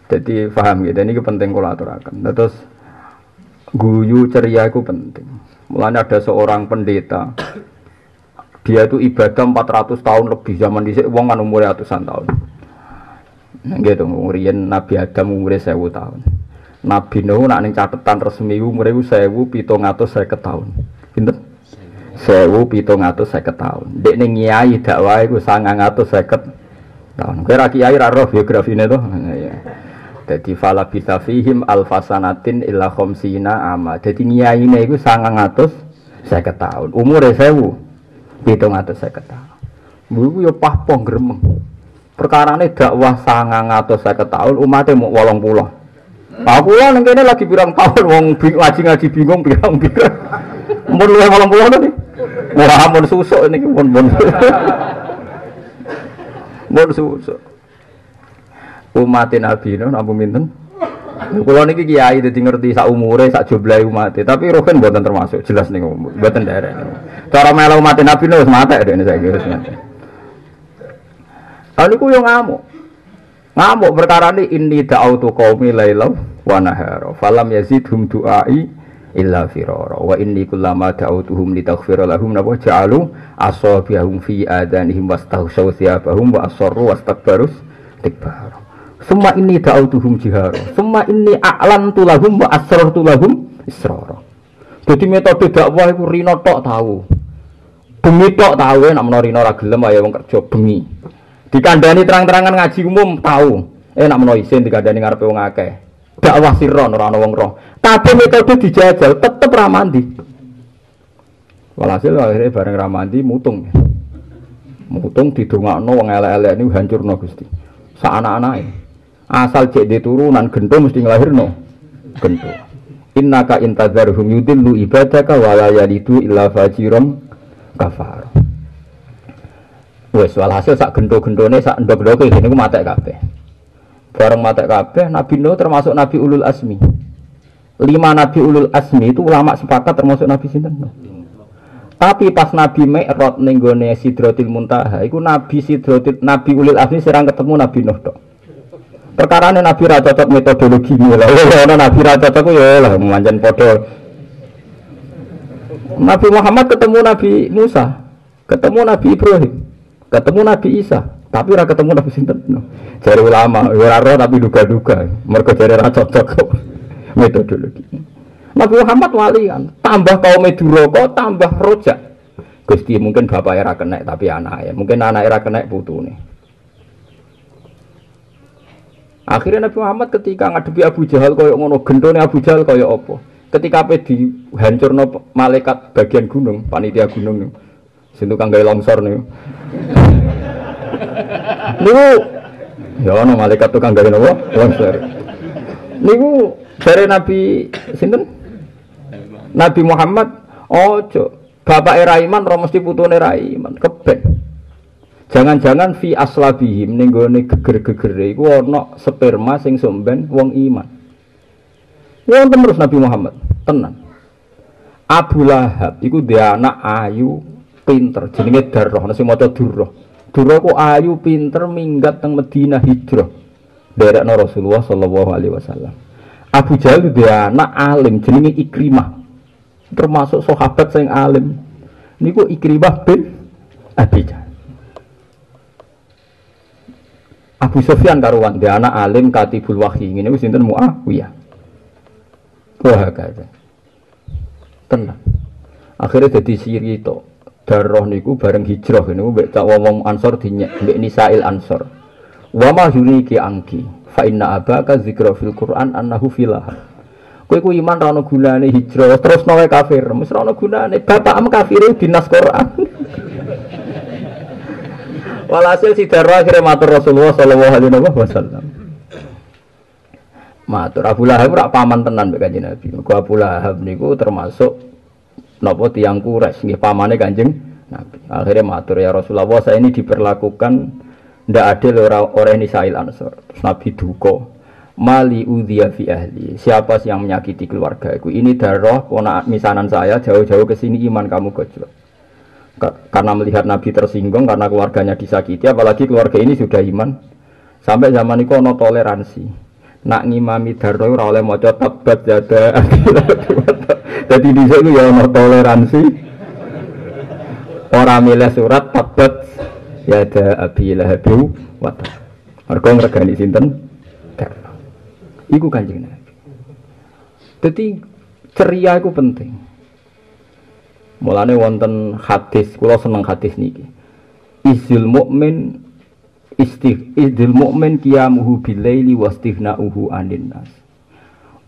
Jadi paham gitu, ini penting kalau aturakan. Terus guyu ceria itu penting. Mulanya ada seorang pendeta, dia itu ibadah 400 tahun lebih zaman dhisik wong kan umure ratusan tahun. Gitu, umurian Nabi Adam umurnya 1000 tahun. Nabi Nuh nak ning catetan resmi umure 1750 tahun. Pinten? 1750 tahun. Dek ning nyai dakwah iku 950 tahun. Kowe ra kiai ra roh biografine to. Ya. Dadi fala bisafihim alfasanatin illa khamsina ama. Dadi nyaine iku 950 tahun. Umure 1750 tahun. Iku yo pahpoh gremeng. Perkarane dakwah 950 tahun umate mung 80. Aku lah nang kene lagi pirang tahun wong ngaji bingung pirang-pirang. Mun luwih 80 to. Ora mun susuk niki mun. Mun susuk. Umat Nabi no napa minten? Kula niki kiai dadi ngerti sak umure sak jumlahe umat, tapi rohen mboten termasuk jelas niku mboten derek. Cara melu umat Nabi no wis matek dekne saiki wis matek. Niku yo ngamuk. Ngamuk perkara ini da'autu qaumi lailaw wa nahara falam yazidhum du'ai illa firara wa inni kullama da'autuhum litaghfira lahum napa ja'alu asabiahum fi adanihim wastahsaw thiyabahum wa asarru wastakbarus tikbar. Summa inni da'autuhum jihara summa inni a'lantu lahum wa asrartu lahum israra. Jadi metode dakwah iku rino tok tahu. Bengi tok tahu nek menawa rino ra gelem ya wong kerja bengi. Dikandani terang-terangan ngaji umum tahu. Nek menawa isin dikandani ngarepe wong akeh. Dakwah sirron ora ana wong roh. Tapi metode dijajal tetep ra mandi. Walhasil akhirnya bareng ra mandi mutung. Mutung didongakno wong elek-elek niku hancurno Gusti. Sak anak-anake. Asal cek di turunan gento mesti nglahirno gento. Innaka intadzarhum yudillu ibadaka wa la yalidu illa fajiran kafar. Wes walhasil sak gento-gentone sak ndok-ndoke niku matek kabeh. Bareng matek kabeh Nabi Nuh termasuk Nabi Ulul Azmi. 5 Nabi Ulul Azmi itu ulama sepakat termasuk Nabi sinten? Tapi pas Nabi Mi'raj ning gone Sidratil Muntaha iku Nabi Ulul Azmi serang ketemu Nabi Nuh tok. Perkarane Nabi ra cocok metodologi lha ono Nabi ra cocok ya lah manjen padha. Nabi Muhammad ketemu Nabi Musa, ketemu Nabi Ibrahim, ketemu Nabi Isa, tapi ra ketemu Nabi sinten. Jare ulama ora roh tapi duga-duga, mergo jare ra cocok metodologi. Nabi Muhammad walian, tambah kaum Duraka, tambah rojak. Gusti mungkin bapake ra kenek tapi anake, mungkin anake ra kenek putune. Akhirnya Nabi Muhammad ketika ngadepi Abu Jahal koyo ngono, gentone Abu Jahal koyo apa? Ketika ape dihancurno malaikat bagian gunung, panitia gunung niku. Sing tukang gawe longsor niku. Niku ya ono malaikat tukang gawe napa? Longsor. Niku dari Nabi sinten? Nabi Muhammad, ojo bapake ra iman ora mesti putune ra iman, keben. Jangan-jangan fi aslabihim ning gone geger-gegere iku ana sperma sing somben wong iman. Wonten terus Nabi Muhammad, tenan. Abu Lahab iku dia anak ayu, pinter, jenenge Darrah, sing maca Durrah. Durrah ku ayu, pinter, minggat teng Madinah hijrah. Derekno Rasulullah sallallahu alaihi wasallam. Abu Jahal dia anak alim, jenenge Ikrimah. Termasuk sahabat sing alim. Niku Ikrimah bin Abi Jahal. Abu Sufyan karuan dia anak alim katibul wahyi ngene wis sinten Muawiyah. Wah kae. Tenan. Akhire dadi sirito. Darah niku bareng hijrah niku mbek cak wong Ansor dinyek mbek Nisail Ansor. Wa ma yuniki angki fa inna abaka zikra fil Qur'an annahu filah. Kowe ku iman ra ono gunane hijrah terus nawe kafir, wis ra ono gunane bapakmu kafire dinas Qur'an. Walhasil si Darrah akhirnya matur Rasulullah sallallahu alaihi wasallam. Matur Abu Lahab rak paman tenan mbek Kanjeng Nabi. Mergo Abu Lahab niku termasuk napa tiyang Quraisy nggih pamane Kanjeng Nabi. Akhirnya matur ya Rasulullah saya ini diperlakukan ndak adil ora Nisail Ansor. Terus Nabi duka. Mali udhiya fi ahli. Siapa sih yang menyakiti keluargaku? Ini Darrah ponak misanan saya jauh-jauh ke sini iman kamu gojlok. Karena melihat Nabi tersinggung karena keluarganya disakiti, apalagi keluarga ini sudah iman. Sampai zaman itu ono toleransi. nak ngimami darno ora oleh maca tabat yada. Dadi dhisik ku ya ono toleransi. Ora milih surat tabat yada abi lahabu wa tab. Mergo ngregani sinten? Darno. Iku Kanjeng Nabi. Dadi ceria iku penting. Mulane wonten hadis, kula seneng hadis niki. Izul mukmin Izdil mukmin qiyamuhu bilaili wastighna'uhu 'anil nas.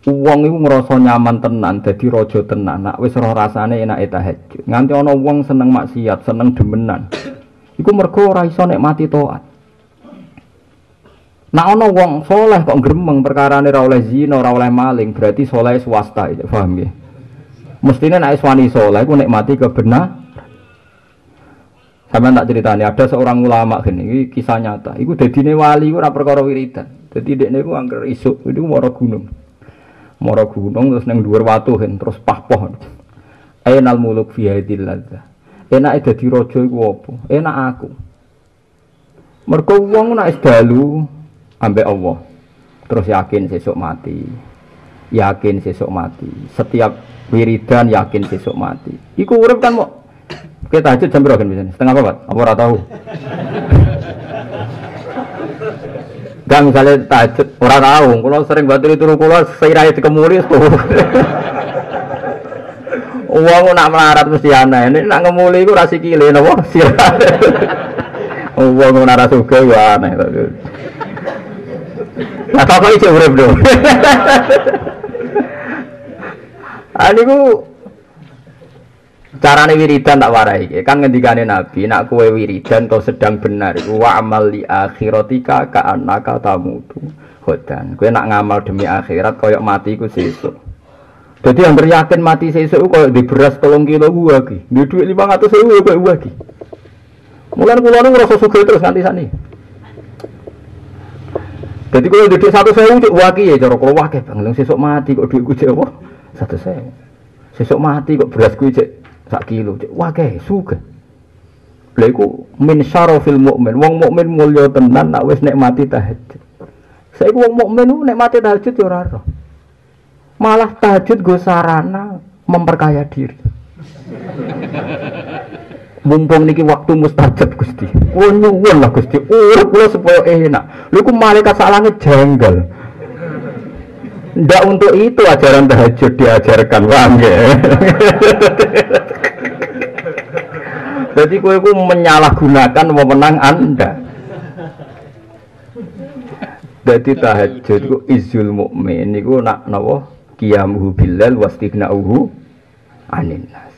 Wong iku ngrasa nyaman tenan dadi raja tenan, nek wis roh rasane enake tahajud. Nganti ana wong seneng maksiat, seneng demenan. Iku mergo ora iso nikmati taat. Nek ana wong saleh kok gremeng perkarane ora oleh zina, ora oleh maling, berarti saleh swasta, paham nggih? Mestine nek wani saleh iku nikmati kebenaran. Sampeyan tak ceritani ada seorang ulama gini, ini kisah nyata. Iku dadine wali ora perkara wiridan. Dadi dekne iku angger isuk itu mara gunung. Mara gunung terus ning dhuwur watu terus pahpoh. Ainal muluk fi hadil ladzah. Enake dadi raja iku apa? Enak aku. Mergo wong nek wis dalu ambek Allah. Terus yakin sesuk mati. Yakin sesuk mati. Setiap wiridan yakin sesuk mati. Iku urip kan kok kita tahajud jam berapa kan biasanya? Setengah apa? Apa ora tahu? Gak misalnya tahajud ora tahu. Kalau sering batur turu kula sirahe dikemuli tuh. Wong nak melarat mesti aneh. Ini nak ngemuli iku ra sikile napa? Sirahe. Wong ora suka ya aneh. Lah kok iso urip lho. Aniku carane wiridan tak warai kan ngendikane Nabi nak kowe wiridan to sedang benar wa amal li akhiratika ka annaka tamutu hodan kowe nak ngamal demi akhirat koyok mati iku sesuk dadi yang yakin mati sesuk koyok di beras 3 kilo gua iki di dhuwit 500.000 koyok gua iki mulan kula nu ngrasa sugih terus nganti sakniki dadi kowe di dhuwit 100.000 cek waki ya cara kula wakeh bang sesuk mati kok dhuwitku cek apa 100.000 sesuk mati kok beras kuwi cek 1 kilo, wah kayak suka. Lha iku min syarafil mukmin. Wong mukmin mulya tenan nek wis nikmati tahajud. Saiki wong mukmin ku nikmati tahajud ya ora ora. Malah tahajud go sarana memperkaya diri. Mumpung niki waktu mustajab Gusti. Oh nyuwun lah Gusti. Urip kula supaya enak. Lha iku malaikat sak langit janggal. Ndak untuk itu ajaran tahajud diajarkan bangke. Jadi kowe menyalahgunakan wewenang Anda. Jadi tahajud ku izul mukmin niku nak napa qiyamuhu bilal wastighna'uhu 'anil nas.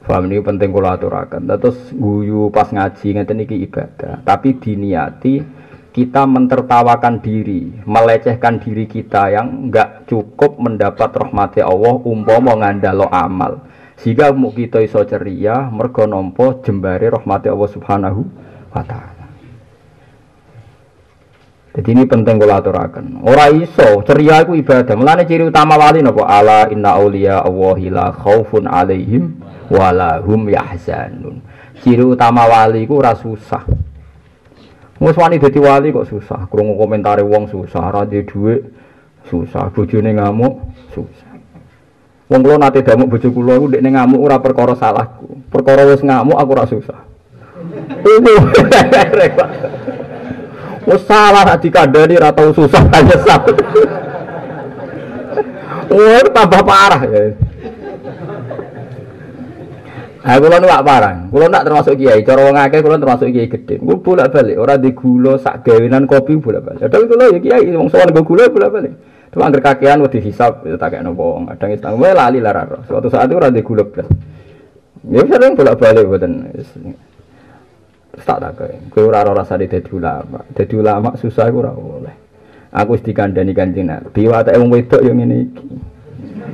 Paham ini penting kula aturaken. Terus guyu pas ngaji ngeten iki ibadah, tapi diniati kita mentertawakan diri, melecehkan diri kita yang enggak cukup mendapat rahmati Allah umpama ngandalo amal. Sehingga mu kita iso ceria mergo nampa jembare rahmati Allah Subhanahu wa taala. Jadi ini penting kula aturaken. Ora iso ceria iku ibadah. Mulane ciri utama wali napa? Ala inna auliya Allahi la khaufun alaihim wa la hum yahzanun. Ciri utama wali iku ora susah. Wes wani dadi wali kok susah, krungu komentare wong susah, ora duwe dhuwit susah, bojone ngamuk susah. Wong kula nate damuk bojo kula iku ndekne ngamuk ora perkara salahku. Perkara wis ngamuk aku ora susah. Wes salah nek dikandani ora tau susah kan nyesal. Oh, tambah parah ya. Aku kula nuwak parang. Kula nak termasuk kiai, cara wong akeh kula termasuk kiai gedhe. Ku bolak-balik ora di gula sak gawenan kopi bolak-balik. Padahal kula ya kiai wong sowan nggo gula bolak-balik. Cuma angger kakean wedi hisab ya tak kene wong. Kadang istang wae lali lara. Suatu saat ora di gula blas. Ya sering bolak-balik mboten. Terus tak takoki. Kowe ora rasane dadi ulama. Dadi ulama susah iku ora oleh. Aku wis dikandani Kanjeng Nabi, watake wong wedok ya ngene iki.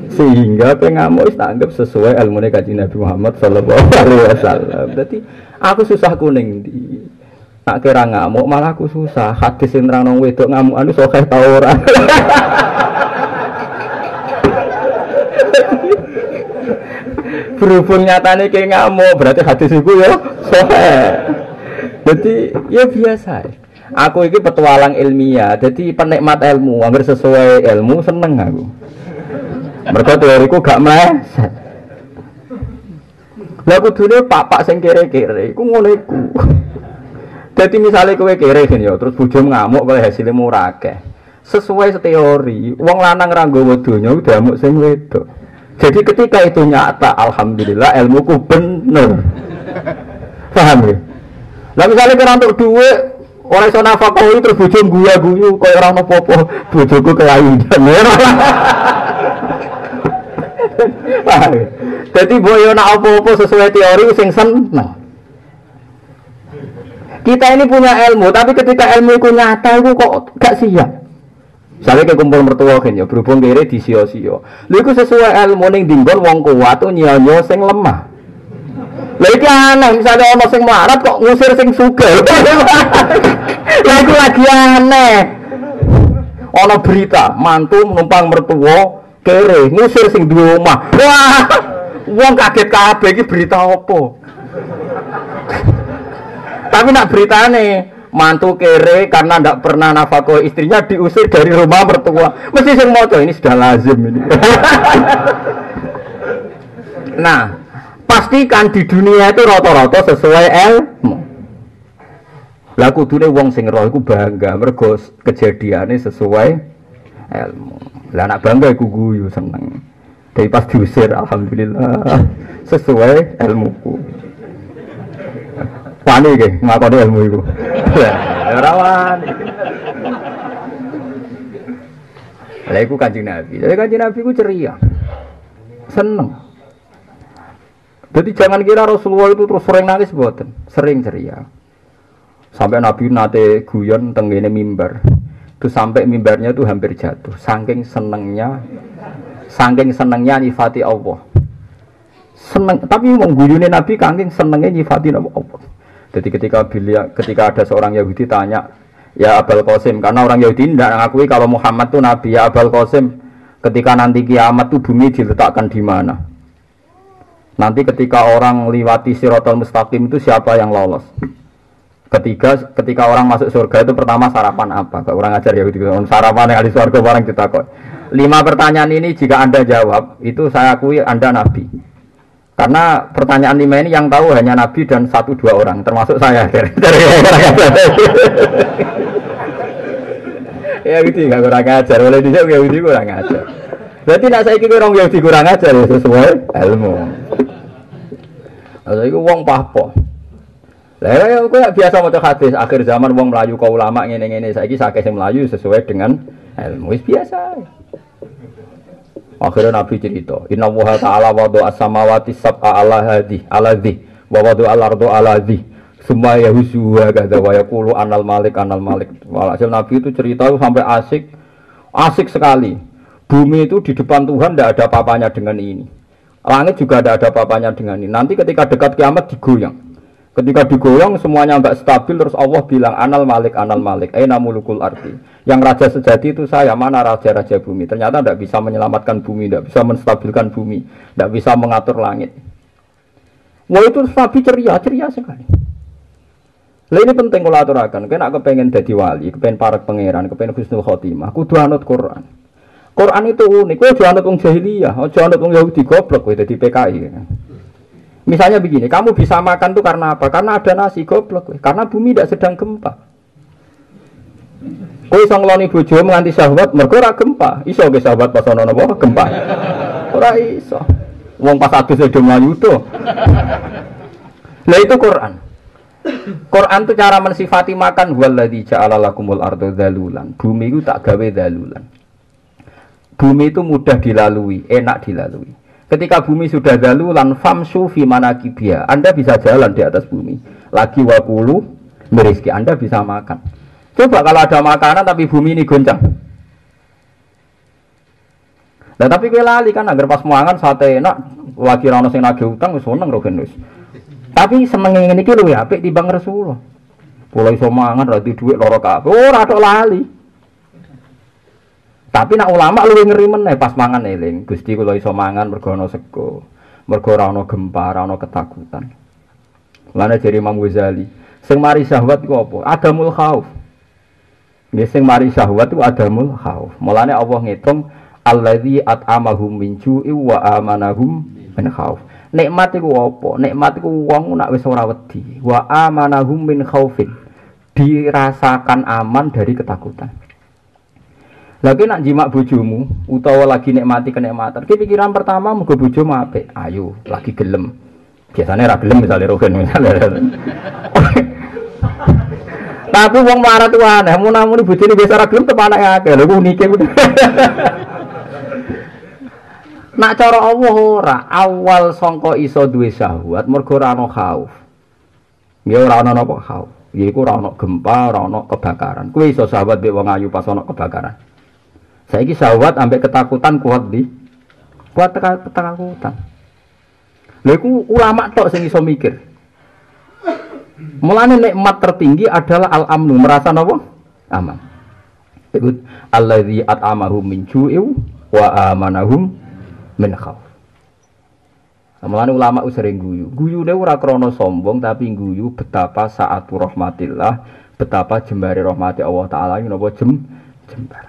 Sehingga pengamuk wis tak anggap sesuai ilmune Kanjeng Nabi Muhammad sallallahu alaihi wasallam. Dadi aku susah kuning di nak kira ngamuk malah aku susah. Hadis sing nerangno wedok ngamuk anu sokeh ta ora. Berhubung nyatane ke ngamuk berarti hadis iku ya sokeh. Jadi ya biasa. Aku iki petualang ilmiah, jadi penikmat ilmu, anggar sesuai ilmu seneng aku. Mergo teoriku gak meleset. Lah kudune pak-pak sing kere-kere iku ngono iku. Dadi misale kowe kere gen ya, terus bojo ngamuk kowe hasilé murah akeh. Sesuai teori, wong lanang ra nggawa donya udah amuk sing wedok. Jadi ketika itu nyata, alhamdulillah ilmuku bener. Paham ya? Lah misale kira untuk duit ora iso nafkahi terus bojo guyu-guyu kaya ora ono apa-apa, bojoku kelainan. Dadi boyo nak apa-apa sesuai teori sing seneng. Kita ini punya ilmu, tapi ketika ilmu itu nyata itu kok gak siap. Misalnya kayak kumpul mertua kan ya, berhubung kiri di sio-sio. Lha iku sesuai ilmu ning dinggon wong kuat tuh nyanyo sing lemah. Lha iki aneh, misalnya ono sing melarat kok ngusir sing sugih. Lha iku lagi aneh. Ono berita, mantu numpang mertua kere ngusir sing duwe omah. Wah, wong kaget kabeh iki berita opo? Tapi nak beritane mantu kere karena ndak pernah nafkah istrinya diusir dari rumah mertua. Mesti sing maca ini sudah lazim ini. Nah, pastikan di dunia itu rata-rata sesuai ilmu. Lah kudune wong sing roh iku bangga mergo kejadiane sesuai ilmu. Lah anak bangga iku guyu seneng. Dari pas diusir alhamdulillah sesuai ilmuku. Wani iki ngakoni ilmu iku. Ora wani. Lah iku Kanjeng Nabi. Jadi Kanjeng Nabi ku ceria. Seneng. Jadi jangan kira Rasulullah itu terus sering nangis mboten, sering ceria. Sampai Nabi nate guyon tenggene mimbar. Itu sampai mimbarnya itu hampir jatuh. Saking senengnya nyifati Allah. Seneng, tapi mengguyune Nabi saking senengnya nyifati Allah. Jadi ketika ada seorang Yahudi tanya, ya Abul Qasim, karena orang Yahudi tidak mengakui kalau Muhammad itu Nabi, ya Abul Qasim, ketika nanti kiamat itu bumi diletakkan di mana? Nanti ketika orang liwati Siratal Mustaqim itu siapa yang lolos? Ketika orang masuk surga itu pertama sarapan apa? Kalau orang ajar Yahudi, sarapan yang ada di surga barang ditakut. 5 pertanyaan ini jika Anda jawab, itu saya akui Anda Nabi. Karena pertanyaan 5 ini yang tahu hanya Nabi dan 1-2 orang, termasuk saya. Ya gitu, nggak kurang ajar. Boleh dijawab Yahudi kurang ajar. Berarti nak saya kira orang Yahudi kurang ajar ya sesuai ilmu. Lalu itu wong pahpo. Lah ya aku biasa maca hadis akhir zaman wong Melayu kau ulama ngene-ngene. Saiki sakit sing Melayu sesuai dengan ilmu. Wis biasa. Akhirnya Nabi cerita, Inna Allaha ta'ala wadu as-samawati sab'a ala hadhi wa wadu al-ardu ala hadhi semua yahusuha kata wa yakulu anal malik. Walhasil Nabi itu cerita sampai asik sekali. Bumi itu di depan Tuhan tidak ada apa-apanya dengan ini. Langit juga tidak ada apa-apanya dengan ini. Nanti ketika dekat kiamat digoyang. Ketika digoyang semuanya enggak stabil, terus Allah bilang anal malik aina mulukul ardi. Yang raja sejati itu saya, mana raja-raja bumi. Ternyata tidak bisa menyelamatkan bumi, tidak bisa menstabilkan bumi, tidak bisa mengatur langit. Wah itu Nabi ceria sekali. Lah ini penting kalau aturakan. Kena kepengen jadi wali, kepengen para pangeran, kepengen husnul khotimah, kudu anut Quran. Quran itu unik. Kowe aja anut wong jahiliyah, aja anut wong Yahudi goblok kowe dadi PKI. Misalnya begini, kamu bisa makan tuh karena apa? Karena ada nasi, goblok. Karena bumi tidak sedang gempa. Kowe iso ngloni bojomu nganti syahwat mergo ora gempa. Iso ge syahwat pas ana napa gempa. Ora iso. Wong pas adus do mlayu to. Lah itu Quran. Quran itu cara mensifati makan waladzi ja'ala lakumul arda dzalulan. Bumi itu tak gawe dzalulan. Bumi itu mudah dilalui, enak dilalui. Ketika bumi sudah dzalulan famsu fi manakibia, Anda bisa jalan di atas bumi. Lagi wakulu merizki, Anda bisa makan. Coba kalau ada makanan tapi bumi ini goncang. Nah tapi kowe lali kan agar pas mangan sate enak, lagi ra ono sing nagih utang wis seneng ro genus. Tapi senenge ngene iki luwih apik timbang Rasulullah. Pola iso mangan ra di dhuwit lara kabeh. Ora tok lali. Tapi nak ulama luwih ngeri meneh pas mangan eling. Gusti kula iso mangan mergo ana sego. Mergo ora ana gempa, ora ana ketakutan. Lane jare Imam Ghazali, sing mari syahwat iku apa? Adamul khauf. Nggih sing mari syahwat itu adamul khauf. Mulane Allah ngitung allazi at'amahum min ju'i wa amanahum min khauf. Nikmat iku apa? Nikmat iku wong nak wis ora wedi. Wa amanahum min khaufin. Dirasakan aman dari ketakutan. Lagi nak jimak bojomu utawa lagi nikmati kenikmatan. Ki pikiran pertama muga bojomu apik. Ayo, lagi gelem. Biasanya ra gelem misalnya rogen misalnya. Tapi wong marah tuh aneh, mun-mun bojone biasa ra gelem tepanak akeh. Lha ku unike. Nak cara Allah ora, awal sangka iso duwe syahwat mergo ora ana khauf. Ya ora ana napa khauf. Yaiku ora ana gempa, ora ana kebakaran. Kuwi iso syahwat mek wong ayu pas ana kebakaran. Saiki syahwat ambek ketakutan kuat ketakutan. Lha iku ulama tok sing iso mikir. Mulane nikmat tertinggi adalah al-amnu, merasa napa? Aman. Ikut allazi at'amahum min ju'in wa amanahum min khauf. Mulane ulama sering guyu. Guyune ora krana sombong tapi guyu betapa saatu rahmatillah, betapa jembare rahmati Allah taala iki napa jembar.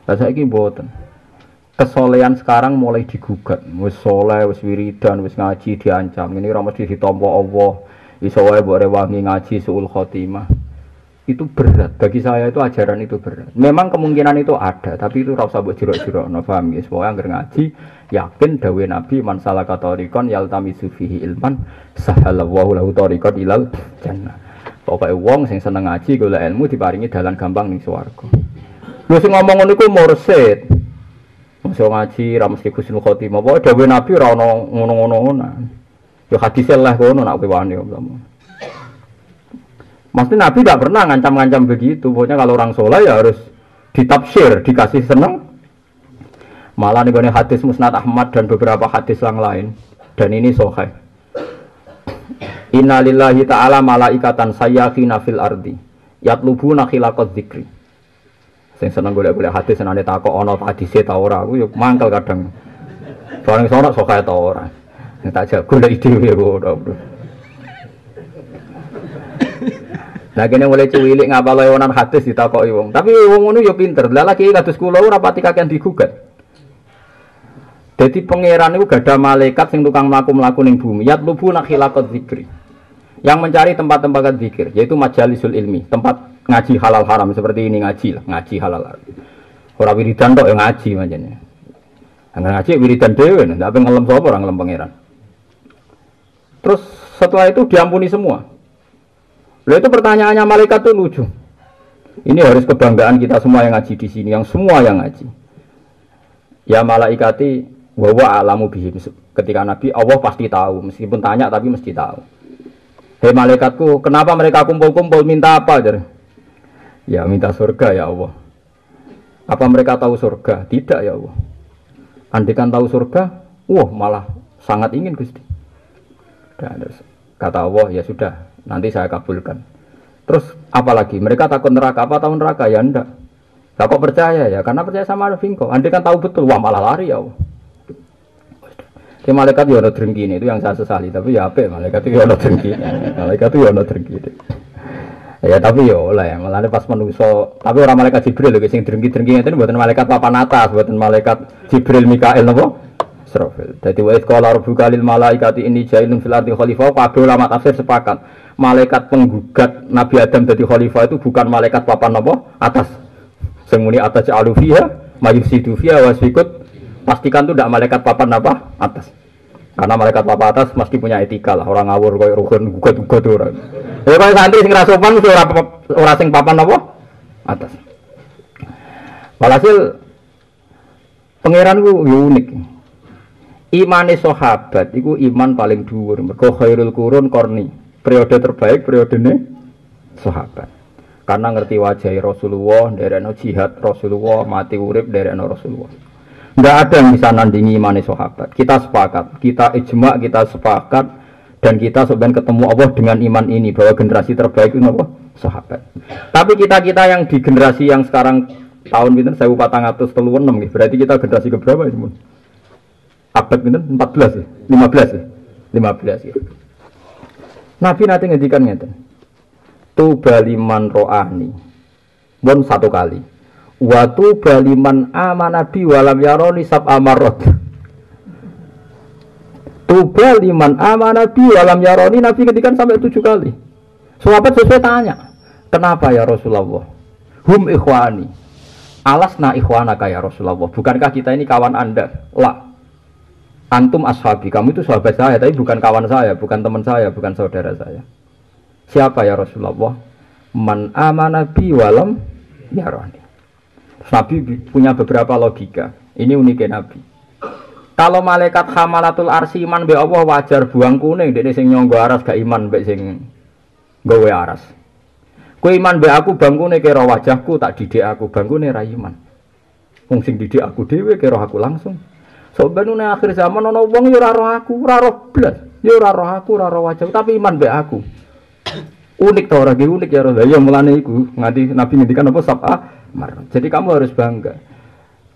Lah saiki mboten. Kesolehan sekarang mulai digugat. Wis saleh, wis wiridan, wis ngaji diancam. Ini ora mesti ditampa Allah. Iso wae mbok rewangi ngaji suul khotimah. Itu berat. Bagi saya itu ajaran itu berat. Memang kemungkinan itu ada, tapi itu ora usah mbok jerok-jerokno, paham ya? Pokoke anggere ngaji, yakin dawuh Nabi man salaka tariqan yaltamisu fihi ilman sahalallahu lahu tariqan ilal jannah. Pokoke wong sing seneng ngaji golek ilmu diparingi dalan gampang ning swarga. Lho sing ngomong ngono iku mursid. Masa ngaji ra mesti husnul khotimah. Pokoke dawuh Nabi ora ono ngono-ngono. Ya hadis Allah kono nak wani om. Mesti Nabi tidak pernah ngancam-ngancam begitu. Pokoknya kalau orang soleh ya harus ditafsir, dikasih seneng. Malah nih hadis Musnad Ahmad dan beberapa hadis yang lain. Dan ini sahih. Inna lillahi ta'ala malaikatan sayyakhina fil ardi yatlubuna khilaqadz dzikri. Sing seneng golek-golek hadis senane takok ana hadise ta ora aku ya mangkel kadang. Bareng sono sahih ta ora. Tak jago dari dhewe kok. Lah kene mulai cilik ngapal lewonan hadis ditakoki wong. Tapi wong ngono ya pinter. Lah lagi kados kula ora pati kakean digugat. Dadi pangeran niku gadah malaikat sing tukang mlaku-mlaku ning bumi. Yatlubu nakhilaqadz dzikri. Yang mencari tempat-tempat zikir, yaitu majalisul ilmi, tempat ngaji halal haram seperti ini ngaji lah, ngaji halal haram. Ora wiridan tok ya ngaji manjane. Angger ngaji wiridan dhewe, ndak pengen ngelem sapa ora ngelem pangeran. Terus setelah itu diampuni semua. Lalu itu pertanyaannya malaikat itu lucu. Ini harus kebanggaan kita semua yang ngaji di sini, yang semua yang ngaji. Ya malaikati wa alamu bihim. Ketika Nabi Allah pasti tahu, meskipun tanya tapi mesti tahu. Hei malaikatku, kenapa mereka kumpul-kumpul minta apa? Ya minta surga ya Allah. Apa mereka tahu surga? Tidak ya Allah. Andaikan tahu surga, malah sangat ingin Gusti. Dan kata Allah, ya sudah, nanti saya kabulkan. Terus apalagi? Mereka takut neraka, apa tahu neraka? Ya enggak. Lah kok percaya ya? Karena percaya sama Finko. Andai kan tahu betul, malah lari ya Allah. Di malaikat ya ada drengki itu yang saya sesali. Tapi ya apa? Malaikat itu ya ada drengki. Malaikat itu ya ada drengki. Ya tapi ya oleh ya. Malah pas manusia. Tapi orang malaikat Jibril loh, sing drengki itu buatan malaikat papan atas, buatan malaikat Jibril Mikael nopo. Israfil. Jadi wa qala rabbuka lil malaikati inni ja'ilun fil ardi khalifah. Kabeh ulama tafsir sepakat. Malaikat penggugat Nabi Adam jadi khalifah itu bukan malaikat papan apa? Atas. Sing muni atas alu fiha, mayusidu fiha wasfikut. Pastikan itu tidak malaikat papan apa? Atas. Karena malaikat papan atas mesti punya etika lah. Orang ngawur koyo rukun gugat-gugat orang. Ya kalau santri sing ra sopan mesti ora sing papan apa? Atas. Walhasil pangeran ku unik. Imane sahabat iku iman paling dhuwur. Mergo khairul qurun qarni. Periode terbaik periodene sahabat. Karena ngerti wajah Rasulullah, nderekno jihad Rasulullah, mati urip nderekno Rasulullah. Enggak ada yang bisa nandingi imane sahabat. Kita sepakat, kita ijma, kita sepakat dan kita sebenarnya ketemu Allah dengan iman ini bahwa generasi terbaik itu apa? Sahabat. Tapi kita-kita yang di generasi yang sekarang tahun pinten 1436 gitu. Berarti kita generasi keberapa ya, Mun? Abad pinten 14 ya? 15 ya? 15 ya. Nabi nanti ngedikan ngeten. Tuba liman ro'ani Bon 1 kali. Wa tuba liman amana bi walam yaroni sab amarot. Tuba liman amana bi walam yaroni, Nabi ngendikan sampai 7 kali. Sahabat sesuai tanya, kenapa ya Rasulullah? Hum ikhwani. Alasna ikhwanaka ya Rasulullah. Bukankah kita ini kawan Anda? La. Antum ashabi, kamu itu sahabat saya, tapi bukan kawan saya, bukan teman saya, bukan saudara saya. Siapa ya Rasulullah? Man amana bi walam yaroni. Nabi punya beberapa logika. Ini uniknya Nabi. Kalau malaikat hamalatul arsy iman be Allah wajar buang kuning, dene sing nyangga aras gak iman mbek sing gawe aras. Kowe iman be aku bangkune kira wajahku tak didik aku bangkune ra iman. Wong sing didik aku dhewe kira aku langsung. Sabenune akhir zaman ana wong ya ora roh aku, ora roh blas. Ya ora roh aku, ora roh wajahku, tapi iman be aku. Unik ta ora unik ya Rasul. Ya mulane iku nganti Nabi ngendikan apa sab'a mar. Jadi kamu harus bangga.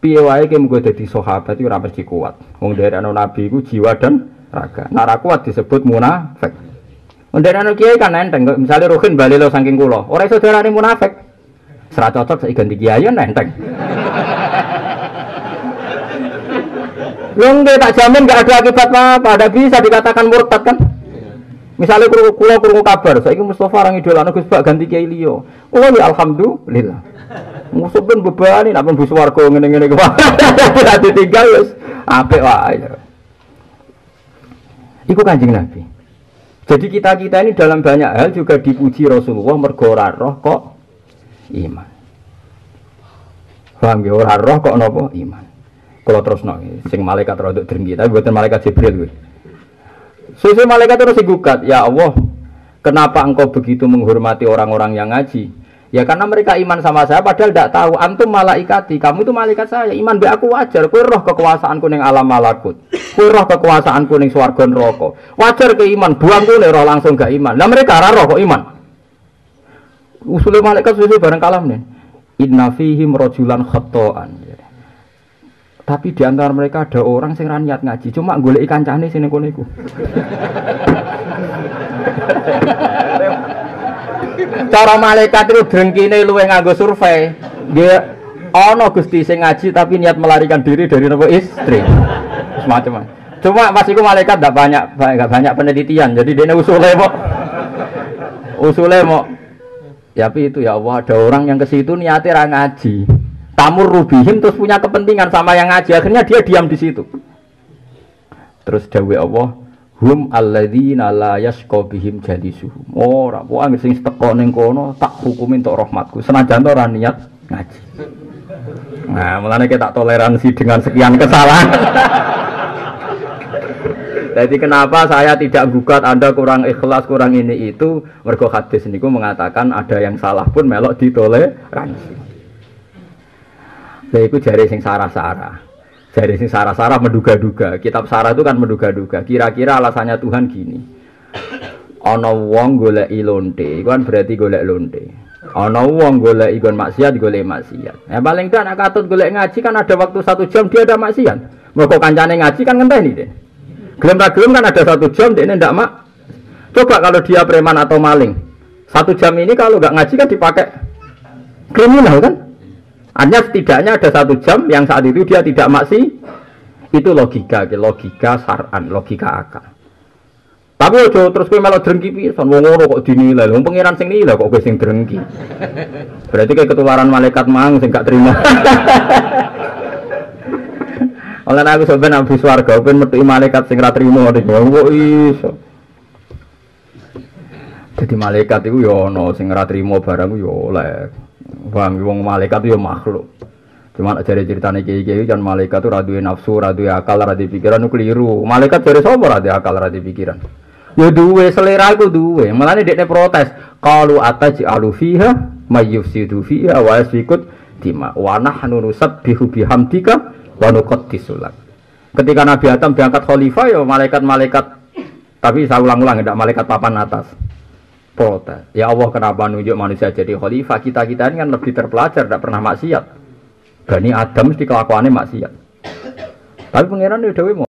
Piye wae ki mung dadi sahabat iku ora mesti kuat. Wong derekno Nabi iku jiwa dan raga. Nek ora kuat disebut munafik. Wong derekno kiai kan enteng. Misale Ruhin bali lo saking kula, ora iso diarani munafik. Ora cocok saiki ganti kiai enteng. Wong tak jamin enggak ada akibat apa, ada bisa dikatakan murtad kan? Misalnya kula krungu kabar, saiki Mustofa orang idolane Gus Bak ganti kiai liya. Kula ya alhamdulillah. Musuh ben bebani nek mlebu swarga ngene-ngene kuwi. Ora ditinggal wis apik wae. Iku Kanjeng Nabi. Jadi kita-kita ini dalam banyak hal juga dipuji Rasulullah mergo ora roh kok iman. Paham ya ora roh kok napa iman. Kula terusno sing malaikat rodok drengki tapi bukan malaikat Jibril kuwi. Sesuai malaikat terus digugat, ya Allah, kenapa engkau begitu menghormati orang-orang yang ngaji? Ya karena mereka iman sama saya, padahal tidak tahu. Antum malaikati, kamu itu malaikat saya. Iman be aku wajar. Kue roh kekuasaanku ning alam malakut. Kue roh kekuasaanku ning swarga neraka. Wajar ke iman, buangku nek roh langsung gak iman. Lah mereka ora roh kok iman. Usul malaikat sesuai bareng kalam nih. Inna fihim rajulan khata'an. Tapi di antara mereka ada orang sing ra niat ngaji, cuma goleki kancane sing kono iku. Cara malaikat itu drengkine luwih nganggo survei. Nggih ana Gusti sing ngaji tapi niat melarikan diri dari nopo istri. Semacam. Cuma pas iku malaikat enggak banyak penelitian. Jadi dene usule mau ya tapi itu ya Allah ada orang yang ke situ niate ra ngaji. Tamur rubihim terus punya kepentingan sama yang ngaji, akhirnya dia diam di situ. Terus dawuh Allah, hum alladzina la yasqa bihim jalisuhum. Ora kok anggere sing teko ning kono tak hukumin tok rahmatku. Senajan ora niat ngaji. Nah, mulane kita tak toleransi dengan sekian kesalahan. Jadi kenapa saya tidak gugat Anda kurang ikhlas, kurang ini itu, mergo hadis niku mengatakan ada yang salah pun melok ditoleransi. Lha iku jare sing sarah-sarah. Jare sing sarah-sarah menduga-duga. Kitab Sarah itu kan menduga-duga. Kira-kira alasannya Tuhan gini. Ana wong goleki lonte, iku kan berarti golek lonte. Ana wong goleki kon maksiat, golek maksiat. Nah, paling kan nek katut golek ngaji kan ada waktu 1 jam dia ada maksiat. Mergo kancane ngaji kan ngenteni deh. Gelem ra gelem kan ada 1 jam dekne ndak mak. Coba kalau dia preman atau maling. 1 jam ini kalau enggak ngaji kan dipakai kriminal kan? Artinya setidaknya ada 1 jam yang saat itu dia tidak maksi. Itu logika syar'an, logika akal. Tapi ojo terus kowe melok drengki pisan wong ngono kok dinilai. Wong pangeran sing nilai kok kowe sing drengki. Berarti kayak ketularan malaikat mang sing gak terima. Oleh aku sampeyan nang swarga ben metu malaikat sing ra trimo kok iso. Jadi malaikat iku ya ana sing ra trimo barang ya oleh. Wong malaikat itu ya makhluk. Cuma dari ceritanya kiai-kiai kan malaikat itu radui nafsu, radui akal, radui pikiran itu keliru. Malaikat dari siapa radui akal, radui pikiran? Ya duwe selera itu duwe. Malah ini dia protes. Qalu ataj'alu fiha may yufsidu fiha wa yasfikut dima wa nahnu nusabbihu bihamdika wa nuqaddisu lak. Ketika Nabi Adam diangkat khalifah ya malaikat-malaikat, tapi saya ulang-ulang tidak malaikat papan atas. Protes. Ya Allah kenapa nunjuk manusia jadi khalifah? Kita ini kan lebih terpelajar, tidak pernah maksiat. Bani Adam mesti kelakuannya maksiat. Tapi pangeran itu dewe